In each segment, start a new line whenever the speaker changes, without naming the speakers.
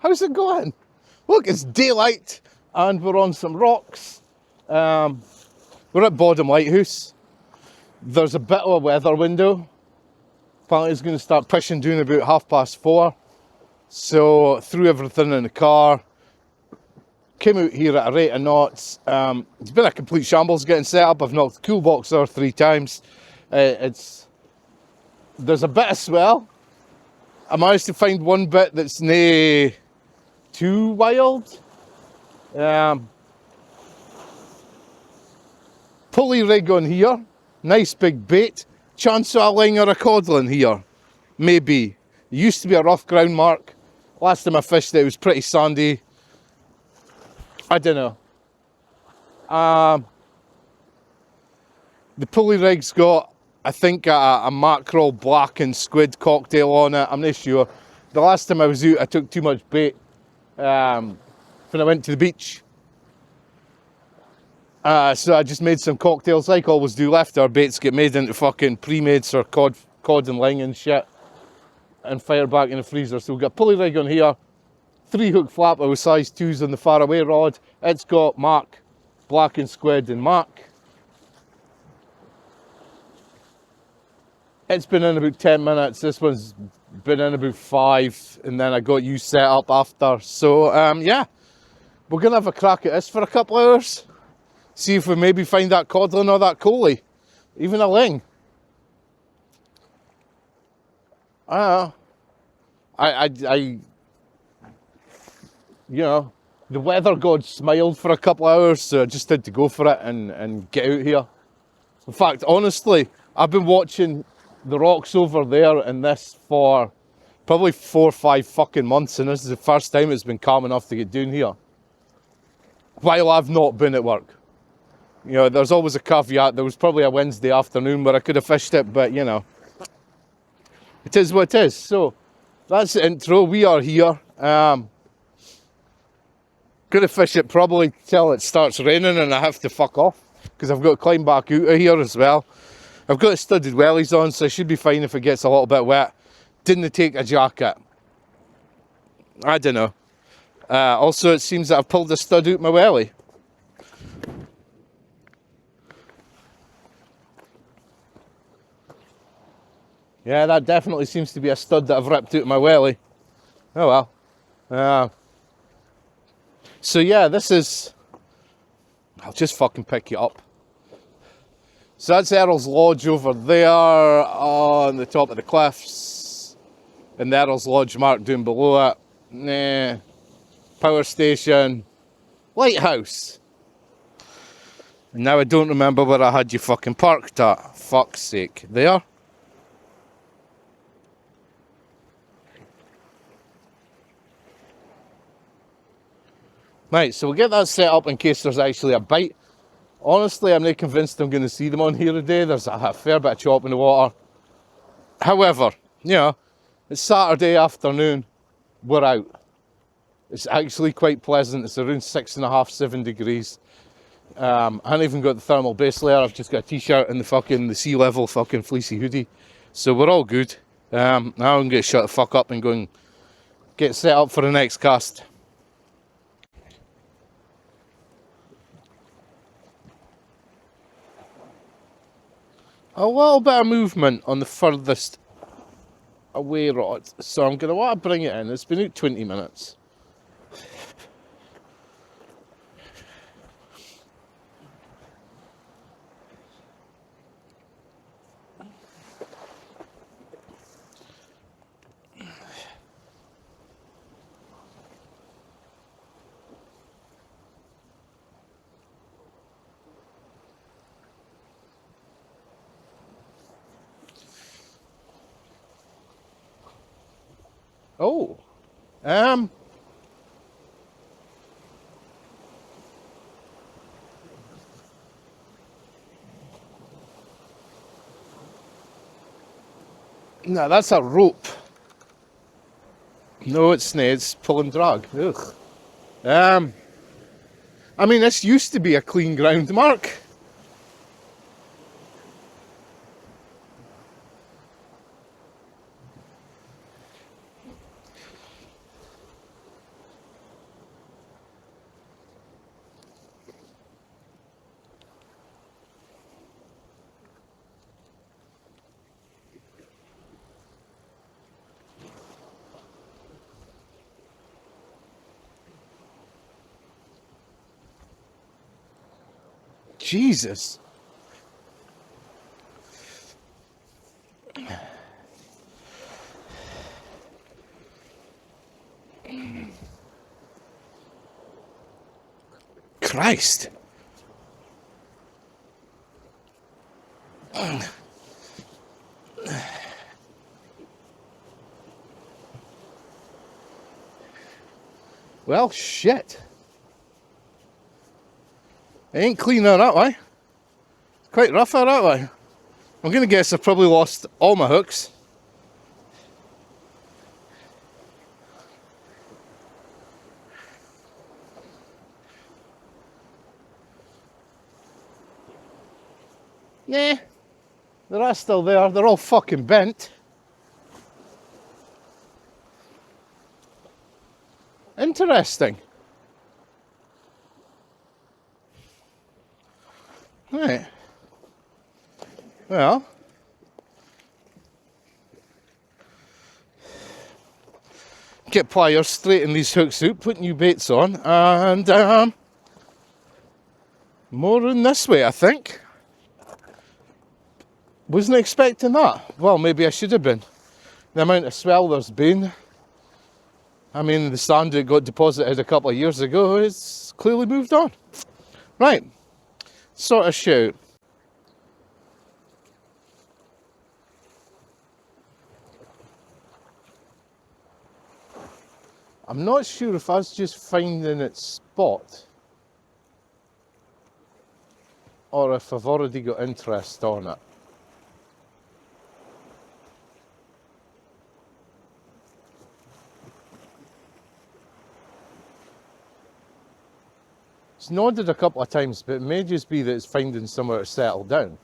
How's it going? Look, it's daylight and we're on some rocks. We're at Boddam lighthouse. There's a bit of a weather window. Apparently it's going to start pushing down about 4:30. So threw everything in the car. Came out here at a rate of knots. It's been a complete shambles getting set up. I've knocked the cool box there 3 times. There's a bit of swell. I managed to find one bit that's nae too wild. Pulley rig on here, nice big bait. Chance of a ling or a codlin here, maybe. It used to be a rough ground mark. Last time I fished it was pretty sandy. I don't know. The pulley rig's got, I think, a mackerel black and squid cocktail on it. I'm not sure. The last time I was out, I took too much bait when I went to the beach. So I just made some cocktails, like I always do. Left our baits get made into fucking pre-mades or cod and ling and shit, and fire back in the freezer. So we've got a pulley rig on here, 3-hook flapper with size 2s on the faraway rod. It's got mark, black and squid and mark. It's been in about 10 minutes. This one's been in about 5, and then I got you set up after. So yeah, we're gonna have a crack at this for a couple of hours. See if we maybe find that codlin or that coley, even a ling. I don't know. You know, the weather god smiled for a couple of hours, so I just had to go for it and get out here. In fact, honestly, I've been watching the rocks over there and this for probably 4 or 5 fucking months, and this is the first time it's been calm enough to get down here while I've not been at work. You know, there's always a caveat. There was probably a Wednesday afternoon where I could have fished it, but you know, it is what it is. So that's the intro. We are here. Gonna fish it probably till it starts raining and I have to fuck off, because I've got to climb back out of here as well. I've got studded wellies on, so I should be fine if it gets a little bit wet. Didn't take a jacket. I don't know. Also, it seems that I've pulled a stud out my welly. Yeah, that definitely seems to be a stud that I've ripped out of my welly. Oh well. So yeah, this is... I'll just fucking pick you up. So that's Earl's Lodge over there on the top of the cliffs. And the Earl's Lodge mark down below it. Nah. Power station. Lighthouse. And now I don't remember where I had you fucking parked at. Fuck's sake. There. Right, so we'll get that set up in case there's actually a bite. Honestly, I'm not convinced I'm going to see them on here today. There's a fair bit of chop in the water. However, you know, it's Saturday afternoon. We're out. It's actually quite pleasant. It's around 6.5, 7 degrees. I haven't even got the thermal base layer. I've just got a t-shirt and the sea level fucking fleecy hoodie. So we're all good. Now I'm going to shut the fuck up and go and get set up for the next cast. A little bit of movement on the furthest away rod, so I'm going to want to bring it in. It's been out 20 minutes. Oh, no, that's a rope. No, it's not. It's pull and drag. Ugh. I mean, this used to be a clean ground mark. Jesus. Christ. Well, shit. It ain't clean out that way. It's quite rough out that way. I'm going to guess I've probably lost all my hooks. Nah, they're all still there. They're all fucking bent. Interesting. Right. Well, get pliers, straighten these hooks out, put new baits on, and more in this way, I think. Wasn't expecting that. Well, maybe I should have been. The amount of swell there's been. I mean, the sand that got deposited a couple of years ago has clearly moved on. Right. Sort of shout. I'm not sure if I was just finding its spot or if I've already got interest on it. It's nodded a couple of times, but it may just be that it's finding somewhere to settle down.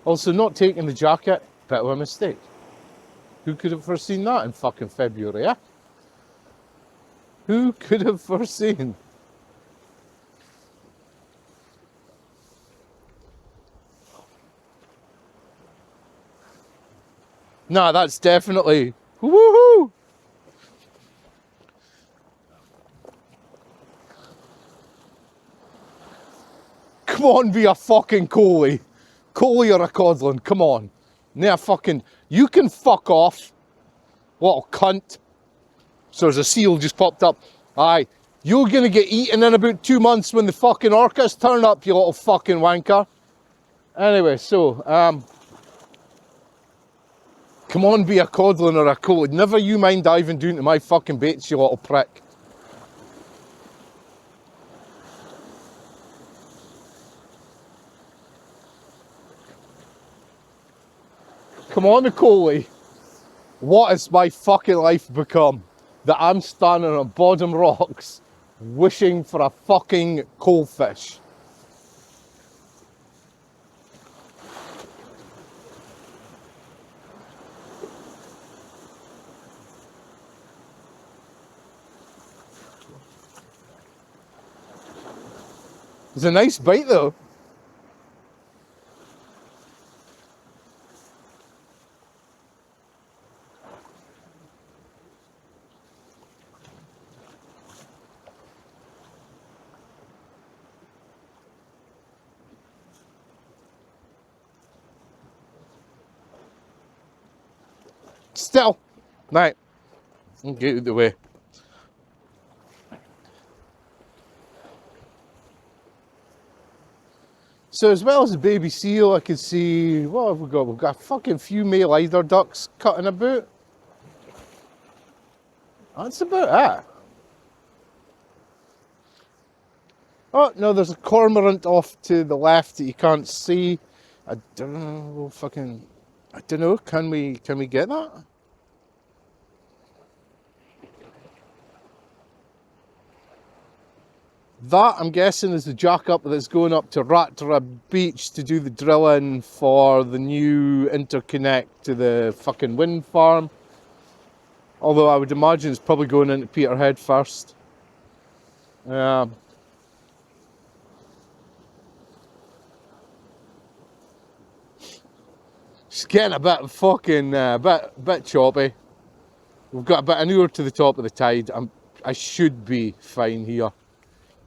Also, not taking the jacket, bit of a mistake. Who could have foreseen that in fucking February, eh? Who could have foreseen? Nah, that's definitely... Woohoo! Come on, be a fucking Coley. Coley or a codlin, come on. Nah, fucking... You can fuck off, little cunt. So there's a seal just popped up. Aye, you're gonna get eaten in about 2 months when the fucking orcas turn up, you little fucking wanker. Anyway, so, come on, be a codlin or a Coley. Never you mind diving down to my fucking baits, you little prick. Come on, the Coley. What has my fucking life become? That I'm standing on Boddam rocks wishing for a fucking coalfish. It's a nice bite though. Still, right, I'll get out of the way. So as well as the baby seal, I could see, what have we got? We've got a fucking few male eider ducks cutting about. That's about it. Oh, no, there's a cormorant off to the left that you can't see. I don't know, fucking, I don't know, can we get that? That, I'm guessing, is the jack up that's going up to Rattra Beach to do the drilling for the new interconnect to the fucking wind farm. Although I would imagine it's probably going into Peterhead first. It's getting a bit fucking, bit choppy. We've got about an hour to the top of the tide. I should be fine here.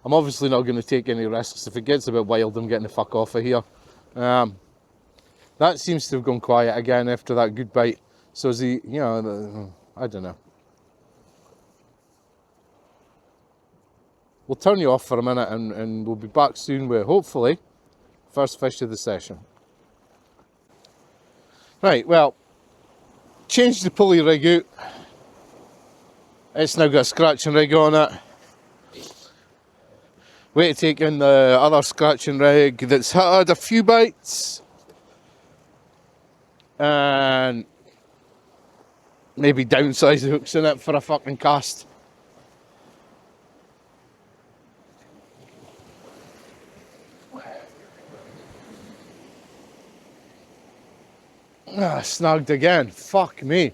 I'm obviously not going to take any risks. If it gets a bit wild, I'm getting the fuck off of here. That seems to have gone quiet again after that good bite. So is he, you know, I don't know. We'll turn you off for a minute and we'll be back soon with, hopefully, first fish of the session. Right, well, changed the pulley rig out. It's now got a scratching rig on it. Way to take in the other scratching rig that's had a few bites. And maybe downsize the hooks in it for a fucking cast. Snagged again. Fuck me.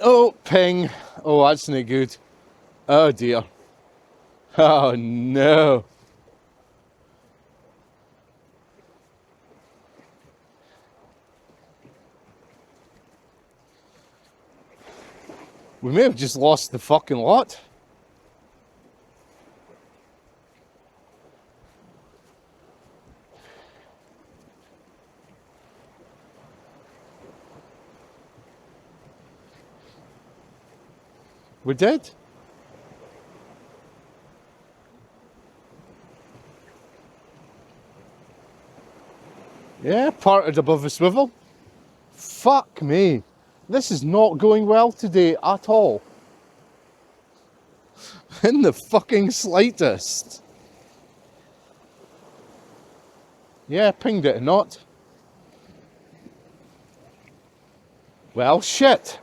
Oh, ping. Oh, that's no good. Oh dear. Oh no. We may have just lost the fucking lot. We did. Yeah, parted above a swivel. Fuck me. This is not going well today at all. In the fucking slightest. Yeah, pinged it or not. Well, shit.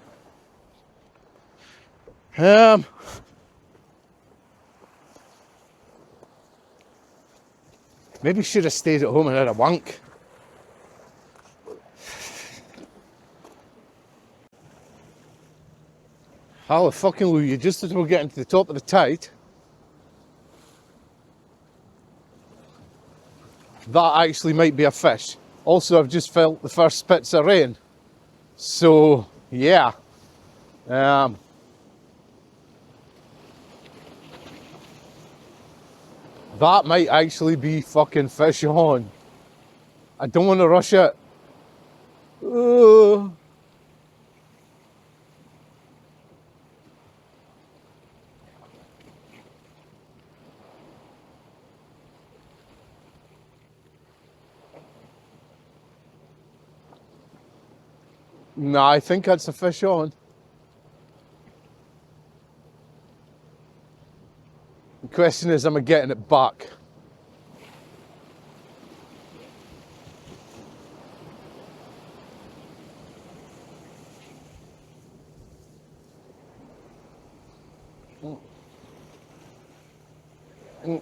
Maybe should have stayed at home and had a wank. Hallelujah, just as we're getting to the top of the tide, that actually might be a fish. Also, I've just felt the first spits of rain. So, yeah. That might actually be fucking fish on. I don't want to rush it. Nah, I think that's a fish on. The question is, am I getting it back?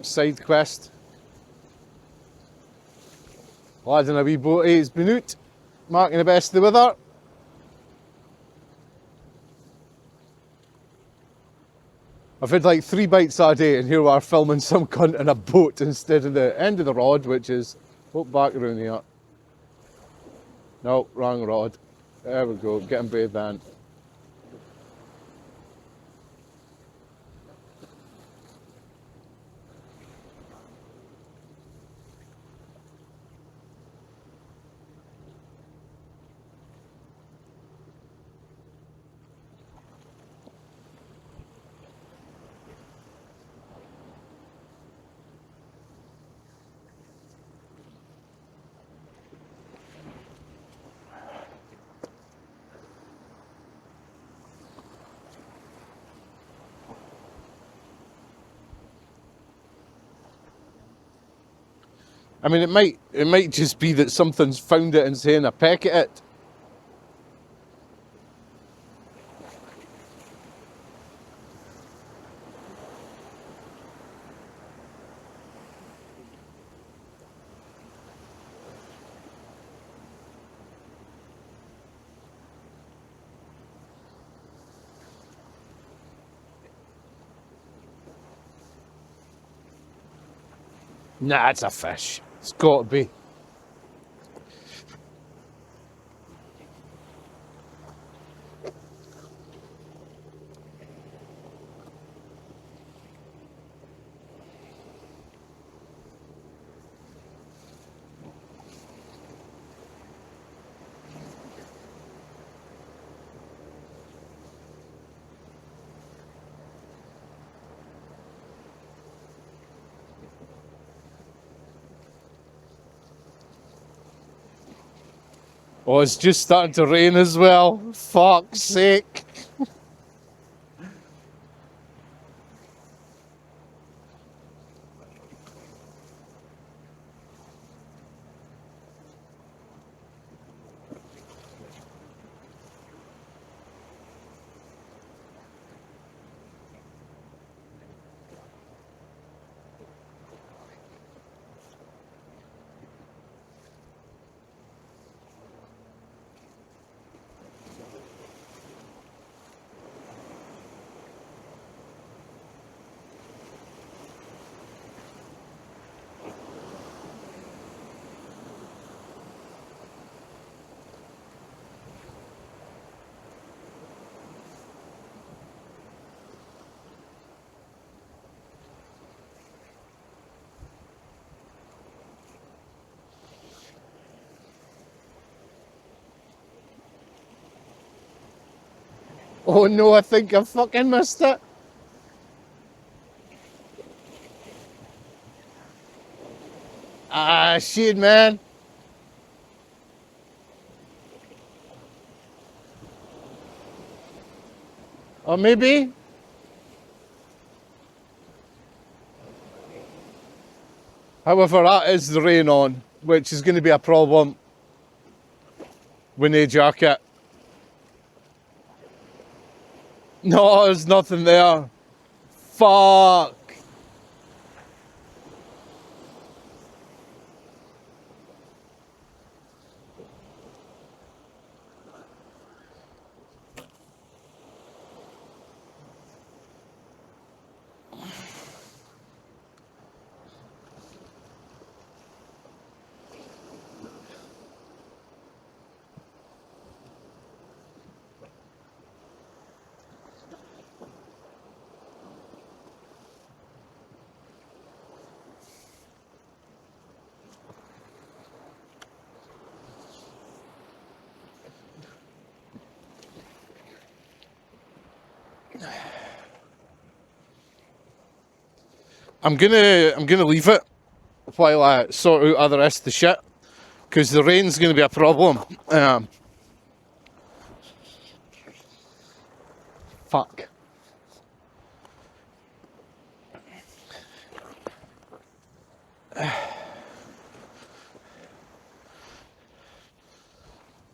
Side quest. Lad in a wee boat, he's been out, marking the best of the weather. I've had like 3 bites that day, and here we are filming some cunt in a boat instead of the end of the rod, which is, oh, back around here. No, wrong rod. There we go, getting bathed then. I mean, it might just be that something's found it and saying a peck at it. Nah, it's a fish. It's got to be. Oh, it's just starting to rain as well. Fuck's sake. Oh no, I think I fucking missed it. Ah, shit, man. Or maybe. However, that is the rain on, which is going to be a problem with no jacket. No, there's nothing there. Fuck. I'm gonna leave it while I sort out other rest of the shit, because the rain's gonna be a problem. Fuck.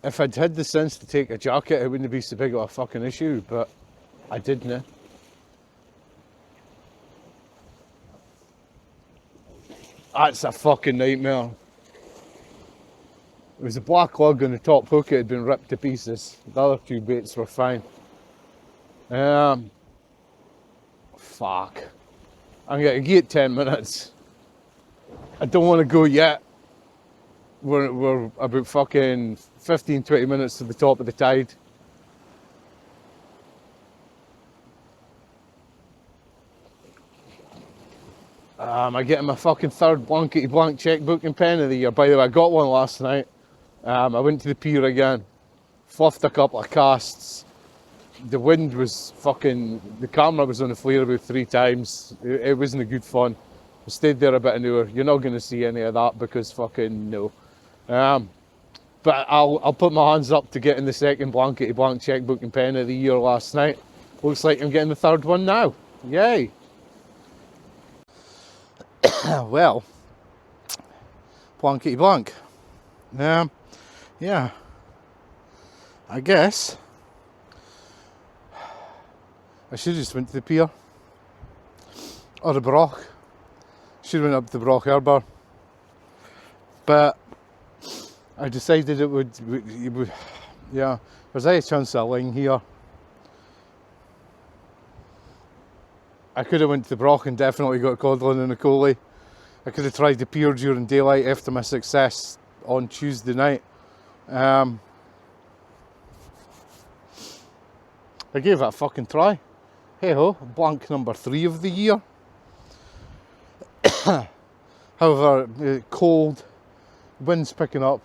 If I'd had the sense to take a jacket, it wouldn't be so big of a fucking issue, but I didn't. That's a fucking nightmare. It was a black lug on the top hook, it had been ripped to pieces. The other two baits were fine. Fuck. I'm gonna get 10 minutes. I don't want to go yet. We're about fucking 15-20 minutes to the top of the tide. I'm getting my fucking third blankety blank checkbook and pen of the year. By the way, I got one last night. I went to the pier again, fluffed a couple of casts. The wind was fucking, the camera was on the flare about 3 times. It wasn't a good fun. I stayed there about an hour. You're not going to see any of that because fucking no. But I'll put my hands up to getting the second blankety blank checkbook and pen of the year last night. Looks like I'm getting the third one now. Yay. Well, blankety blank. Yeah. I guess I should have just went to the pier or the Broch. Should have went up to the Broch harbour, but I decided it would yeah. There's a chance of a line here. I could have went to the Broch and definitely got codlin and a collie, I could have tried the pier during daylight after my success on Tuesday night. I gave it a fucking try. Hey ho, blank number 3 of the year. However, cold, winds picking up.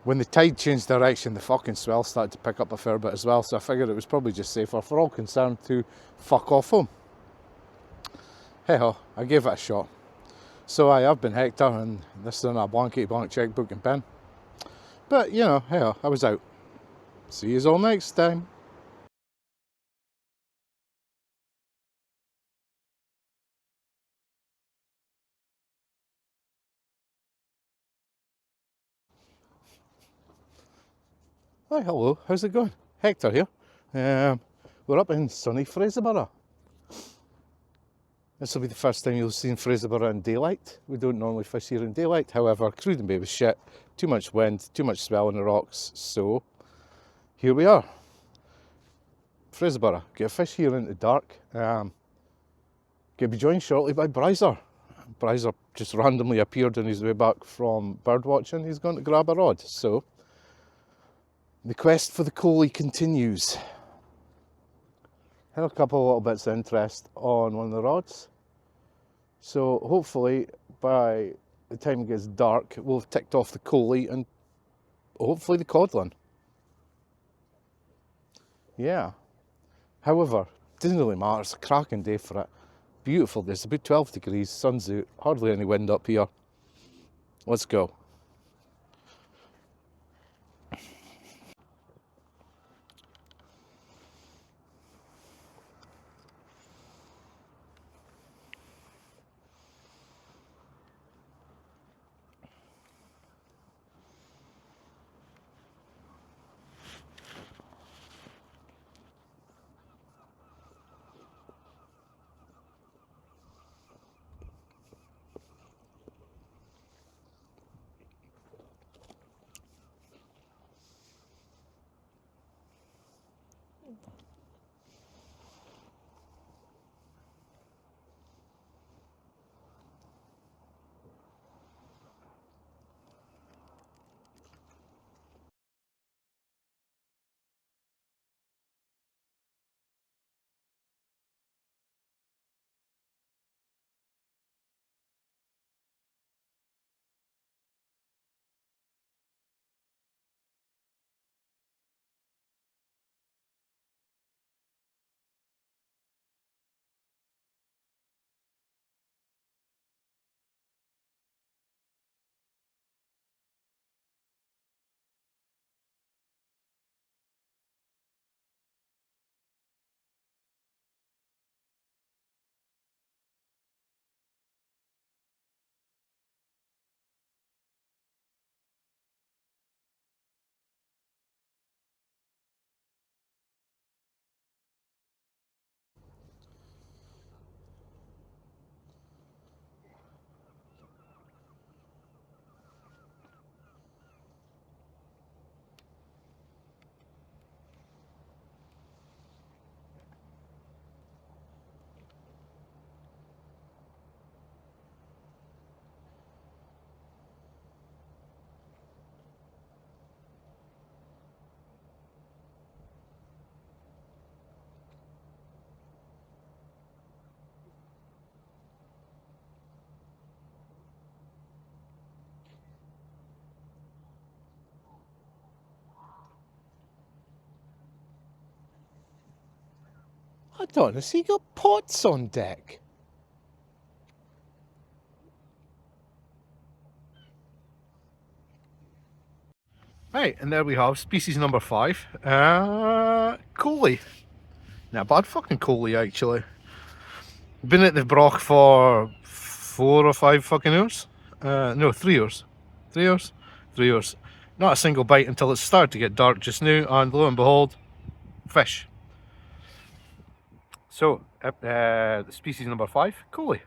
When the tide changed direction, the fucking swell started to pick up a fair bit as well, so I figured it was probably just safer for all concerned to fuck off home. Hey ho, I gave it a shot. So I've been Hector, and this is in a blank checkbook and pen. But, you know, hey ho, I was out. See you all next time. Hi, hello, how's it going? Hector here. We're up in sunny Fraserburgh. This will be the first time you'll see Fraserburgh in daylight. We don't normally fish here in daylight. However, Cruden Bay was shit. Too much wind, too much swell on the rocks. So, here we are. Fraserburgh. Get a fish here in the dark. Going to be joined shortly by Bryzer. Bryzer just randomly appeared on his way back from bird watching. He's going to grab a rod. So, the quest for the coley continues. Had a couple of little bits of interest on one of the rods. So hopefully by the time it gets dark, we'll have ticked off the coley and hopefully the codlin. Yeah. However, doesn't really matter. It's a cracking day for it. Beautiful day. It's about 12 degrees, sun's out, hardly any wind up here. Let's go. I don't know, so you got pots on deck. Right, and there we have species number 5. Coley. Not a bad fucking coley, actually. Been at the Broch for 4 or 5 fucking hours. No, 3 hours. 3 hours? 3 hours. Not a single bite until it started to get dark just now, and lo and behold, fish. So, the species number 5, coley.